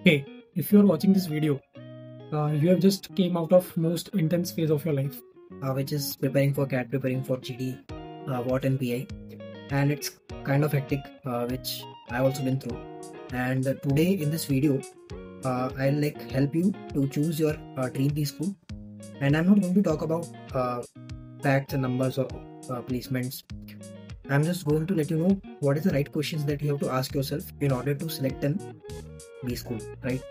Hey, if you are watching this video, you have just came out of most intense phase of your life. Which is preparing for CAT, preparing for GD, WAT and PI, and it's kind of hectic, which I also been through. And today in this video, I'll help you to choose your dream B school. And I'm not going to talk about facts and numbers or placements. I'm just going to let you know what is the right questions that you have to ask yourself in order to select an B school. Right?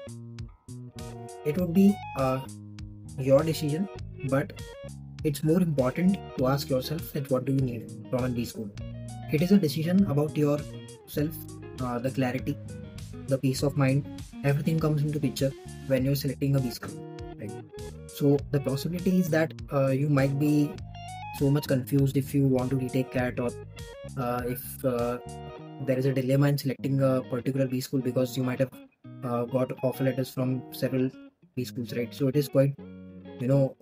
It would be your decision, but it's more important to ask yourself that what do you need from a B school. It is a decision about yourself, the clarity, the peace of mind. Everything comes into picture when you're selecting a B school. Right? So the possibility is that you might be so much confused if you want to retake CAT, or if there is a dilemma in selecting a particular B school because you might have got offer letters from several B schools, right? So it is quite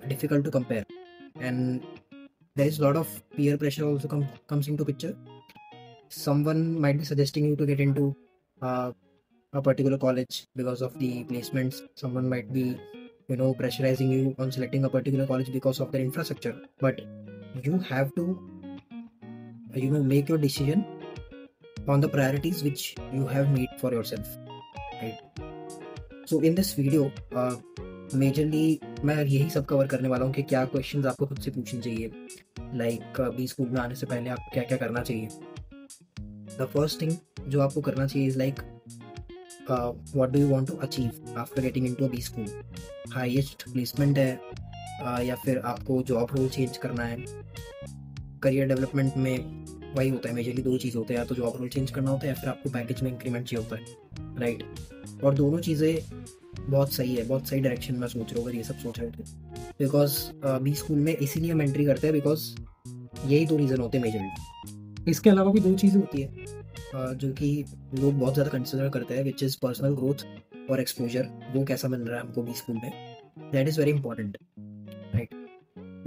difficult to compare, and there is a lot of peer pressure also comes into picture. Someone might be suggesting you to get into a particular college because of the placements. Someone might be pressurizing you on selecting a particular college because of their infrastructure, but you have to make your decision on the priorities which you have made for yourself, right? So in this video, majorly मैं यही सब cover करने वाला हूँ कि क्या questions आपको खुद से पूछने चाहिए, लाइक बी स्कूल में आने से पहले आप क्या क्या करना चाहिए. द फर्स्ट थिंग जो आपको करना चाहिए is like what do you want to achieve after getting into a B school. Highest placement है, या फिर आपको जॉब रोल चेंज करना है. करियर डेवलपमेंट में वही होता है, मेजरली दो चीज़ होते हैं, या तो जॉब रोल चेंज करना होता है या फिर आपको पैकेज में इंक्रीमेंट चाहिए होता है, राइट? और दोनों चीज़ें बहुत सही है, बहुत सही डायरेक्शन में सोच रहे हो अगर ये सब सोच रहे थे. बिकॉज बी स्कूल में इसीलिए हम एंट्री करते हैं बिकॉज यही दो रीज़न होते हैं मेजरली. इसके अलावा भी दो चीज़ें होती है जो कि लोग बहुत ज़्यादा कंसिडर करते हैं, विच इज़ पर्सनल ग्रोथ और एक्सपोजर. वो कैसा मिल रहा है हमको बी स्कूल में, that is very important, right?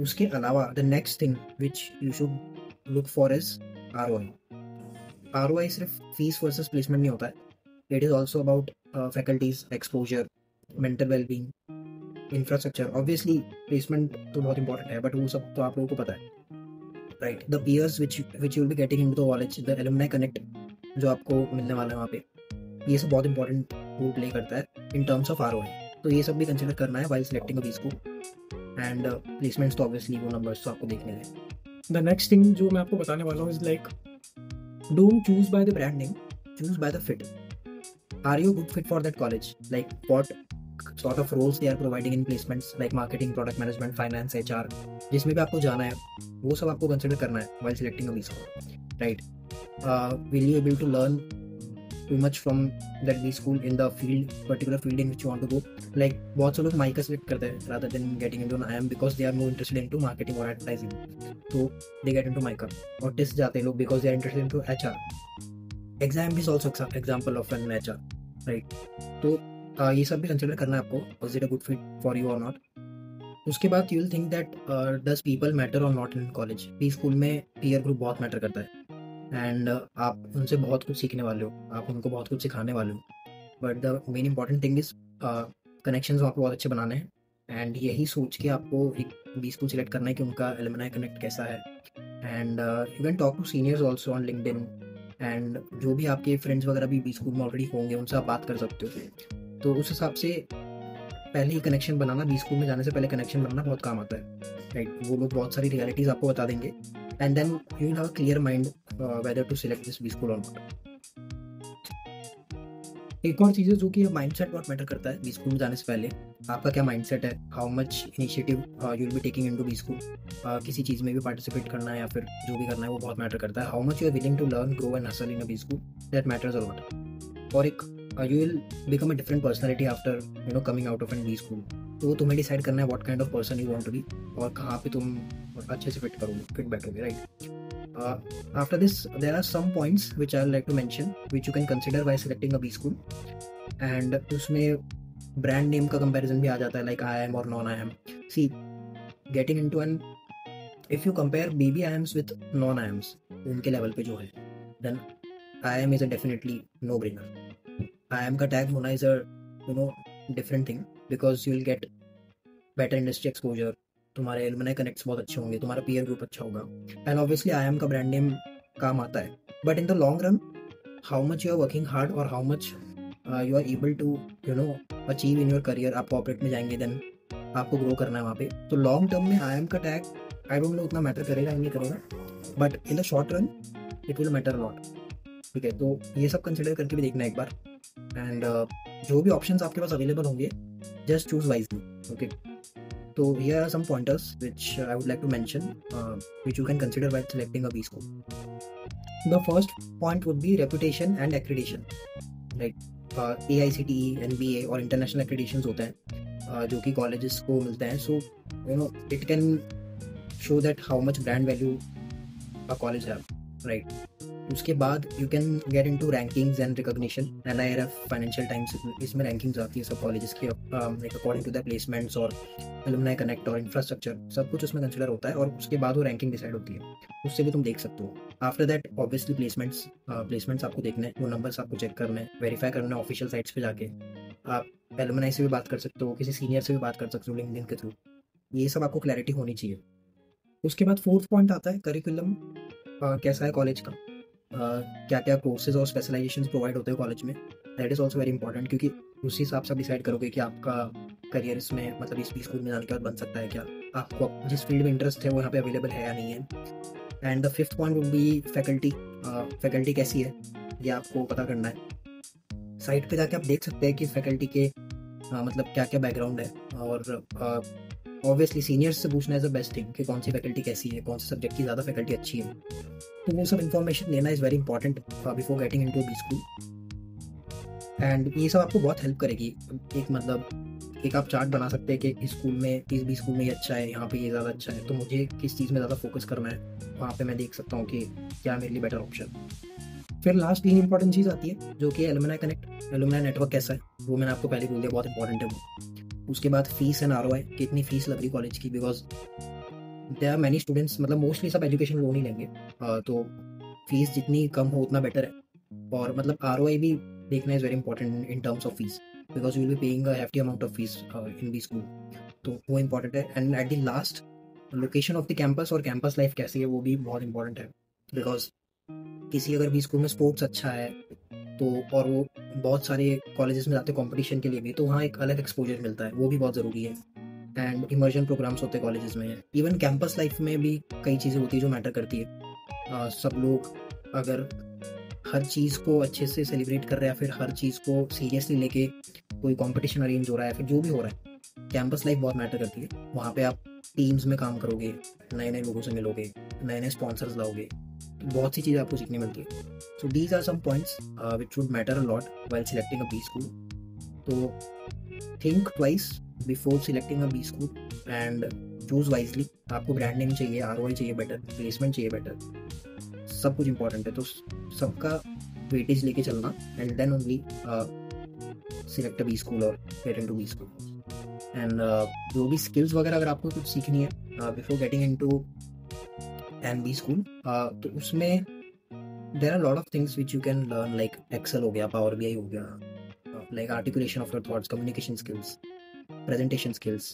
उसके अलावा the next thing which you should look for is ROI. ROI सिर्फ फीस वर्सेस प्लेसमेंट नहीं होता है. It is also about faculties, exposure, mental wellbeing, infrastructure. Obviously placement तो बहुत important है, but वो सब तो आप लोगों को पता है, right? The peers which you will be getting into the college, the alumni connect जो आपको मिलने वाला है वहाँ पे, ये सब बहुत इंपॉर्टेंट रोल प्ले करता है इन टर्म्स ऑफ ROI. तो ये सब भी कंसिडर करना है while selecting a B school. And placements तो ऑब्वियसली वो नंबर्स तो आपको देखने हैं. द नेक्स्ट थिंग जो मैं आपको बताने वाला हूँ is like don't choose by the brand name, choose by the fit. Are you good fit for that college? Like what sort of roles they are providing in placements, like marketing, product management, finance, HR, जिसमें भी आपको जाना है वो सब आपको consider करना है while selecting a B school, right? Will you able to learn too much from that B school in the particular field in which you want to go? Like बहुत से लोग माइका सेलेक्ट करते हैं rather than getting into an IM because they are more interested into marketing or advertising, so they get into MICA. और test जाते हैं लोग because they are interested into HR. Exam is also example of an HR, right? तो ये सब भी consider करना है आपको, is it a good fit for you और नॉट. उसके बाद you will think that does people matter और not in college. B school में पीयर ग्रुप बहुत मैटर करता है, एंड आप उनसे बहुत कुछ सीखने वाले हो, आप उनको बहुत कुछ सिखाने वाले हो. But the main important thing is connections आपको बहुत अच्छे बनाने हैं, एंड यही सोच के आपको एक बी स्कूल सिलेक्ट करना है कि उनका एलुमनाई कनेक्ट कैसा है. And you can talk to seniors also on LinkedIn, and जो भी आपके फ्रेंड्स वगैरह भी बी स्कूल में ऑलरेडी होंगे उनसे आप बात कर सकते हो. तो उस हिसाब से पहले ही कनेक्शन बनाना, बी स्कूल में जाने से पहले कनेक्शन बनाना बहुत काम आता है, राइट? वो लोग बहुत सारी रियलिटीज़ आपको बता देंगे, and then you will have a clear mind whether to select this B school और नॉट. एक और चीज़ है जो कि माइंडसेट बहुत मैटर करता है बी स्कूल में जाने से पहले. आपका क्या माइंडसेट है, how much initiative you will be taking into B school. किसी चीज़ में भी पार्टिसिपेट करना है या फिर जो भी करना है वो बहुत मैटर करता है. How much you are willing to learn, grow and hustle in a B school, that matters a lot. और एक you will become a different personality after coming out of an B school. तो तुम्हें decide करना है what kind of person you want to be और कहाँ पे तुम अच्छे से फिट बैठोगे, right? After this, there are some points which I would like to mention, which you can consider while selecting a B school. And उसमें brand name का comparison भी आ जाता है, like IIM और non-IIM. See, getting into an, if you compare baby IIMs with non-IIMs, उनके level पे जो है, then IIM is a definitely no-brainer. IIM का tag होना is a different thing, because you will get better industry exposure, तुम्हारे alumni connects बहुत अच्छे होंगे, तुम्हारा पीयर ग्रुप अच्छा होगा, एंड ऑब्वियसली IIM का ब्रांड नेम काम आता है. But in the long run, how much you are working hard और how much you are able to achieve in your career. आप कॉर्पोरेट में जाएंगे, देन आपको ग्रो करना है वहाँ पे, तो लॉन्ग टर्म में IIM का टैग आई डोंट नो उतना मैटर करेगा या नहीं करेगा, but in the short run it will matter lot. ठीक है, तो ये सब कंसिडर करके भी देखना एक बार, एंड जो भी ऑप्शंस आपके पास अवेलेबल होंगे, just choose wisely. Okay, so here are some pointers which I would like to mention, which you can consider while selecting a B school. The first point would be reputation and accreditation. Like AICTE, NBA और international accreditations होते हैं जो कि colleges को मिलते हैं. So it can show that how much brand value a college have, right? उसके बाद you can get into rankings and recognition. NIRF, financial times, इसमें रैंकिंग्स आती है सब कॉलेजेस की अकॉर्डिंग टू द प्लेसमेंट्स और एलुमनाई कनेक्ट और infrastructure, सब कुछ उसमें कंसिडर होता है, और उसके बाद वो रैंकिंग डिसाइड होती है. उससे भी तुम देख सकते हो. आफ्टर दैट ऑब्वियसली प्लेसमेंट्स आपको देखने हैं, वो नंबर्स आपको चेक करने हैं, वेरीफाई करना है ऑफिशियल साइट्स पे जाके. आप एलुमनाई से भी बात कर सकते हो, किसी सीनियर से भी बात कर सकते हो लिंक्डइन के थ्रू. ये सब आपको क्लैरिटी होनी चाहिए. उसके बाद फोर्थ पॉइंट आता है करिकुलम कैसा है कॉलेज का, क्या क्या कोर्सेज और स्पेशलाइजेशन प्रोवाइड होते हैं कॉलेज में. That is also very important, क्योंकि उस हिसाब से आप डिसाइड करोगे कि आपका करियर इसमें, मतलब इस स्कूल में जाने के बाद बन सकता है क्या, आपको जिस फील्ड में इंटरेस्ट है वो यहाँ पे अवेलेबल है या नहीं है. And the fifth point would be faculty. Faculty कैसी है ये आपको पता करना है. साइट पे जाके आप देख सकते हैं कि फैकल्टी के मतलब क्या क्या बैकग्राउंड है, और ऑब्वियसली सीनियर्स से पूछना इज़ द बेस्ट थिंग कि कौन सी फैकल्टी कैसी है, कौन से सब्जेक्ट की ज़्यादा फैकल्टी अच्छी है. तो वो सब इन्फॉर्मेशन लेना is very important before getting into B school. And ये सब आपको बहुत हेल्प करेगी. एक आप चार्ट बना सकते हैं कि इस स्कूल में, इस बी स्कूल में ये अच्छा है, यहाँ पे ये ज़्यादा अच्छा है, तो मुझे किस चीज़ में ज़्यादा फोकस करना है, वहाँ पे मैं देख सकता हूँ कि क्या मेरे लिए बेटर ऑप्शन. फिर लास्ट 3 इंपॉर्टेंट चीज़ आती है जो कि एलुमनाई कनेक्ट, एलुमनाई नेटवर्क कैसा है, वो मैंने आपको पहले बोल दिया, बहुत इंपॉर्टेंट है वो. उसके बाद फीस एंड ROI, कितनी फीस लग रही कॉलेज की, because there are many students, मतलब मोस्टली सब एजुकेशन लोन ही लेंगे, तो फीस जितनी कम हो उतना बेटर है. और मतलब ROI भी देखना is very important in terms of fees, because you will be paying a hefty amount of fees in B school, तो वो इंपॉर्टेंट है. And at the last, location of the campus और campus life कैसी है, वो भी बहुत important है. बिकॉज किसी अगर बी स्कूल में स्पोर्ट्स अच्छा है तो, और वो बहुत सारे कॉलेजेस में जाते हैं कॉम्पिटिशन के लिए भी, तो वहाँ एक अलग एक्सपोजर मिलता है, वो भी बहुत ज़रूरी है. एंड इमर्जन प्रोग्राम्स होते हैं कॉलेजेस में. इवन कैंपस लाइफ में भी कई चीज़ें होती है जो मैटर करती है. सब लोग अगर हर चीज़ को अच्छे से सेलिब्रेट कर रहे हैं, या फिर हर चीज़ को सीरियसली लेके कोई कंपटीशन अरेंज हो रहा है, फिर जो भी हो रहा है, कैंपस लाइफ बहुत मैटर करती है. वहाँ पे आप टीम्स में काम करोगे, नए नए लोगों से मिलोगे, नए नए स्पॉन्सर्स लाओगे, बहुत सी चीज़ें आपको सीखने मिलती है. So these are some points which would matter a lot while selecting a B school. तो think twice before selecting a B school and choose wisely. आपको ब्रांड नेम चाहिए, ROI चाहिए बेटर, प्लेसमेंट चाहिए बेटर, सब कुछ important है, तो सबका वेटेज लेके चलना, and then only select a B school और get into B school. And जो भी स्किल्स वगैरह अगर आपको कुछ सीखनी है before getting into an B school, तो उसमें there are lot of things which you can learn, like Excel हो गया, पावर BI हो गया, like articulation of your thoughts, communication skills, presentation skills.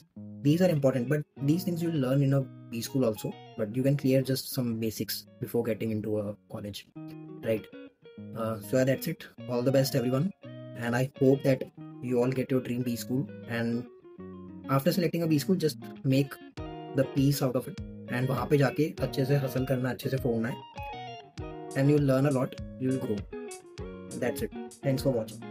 These are important, but these things you'll learn in a B school also, but you can clear just some basics before getting into a college, right? So that's it. All the best everyone, and I hope that you all get your dream B school, and after selecting a B school, just make the peace out of it, and वहाँ पे जाके अच्छे से hustle करना, अच्छे से फोड़ना है, and you'll learn a lot, you'll grow. That's it. Thanks for watching.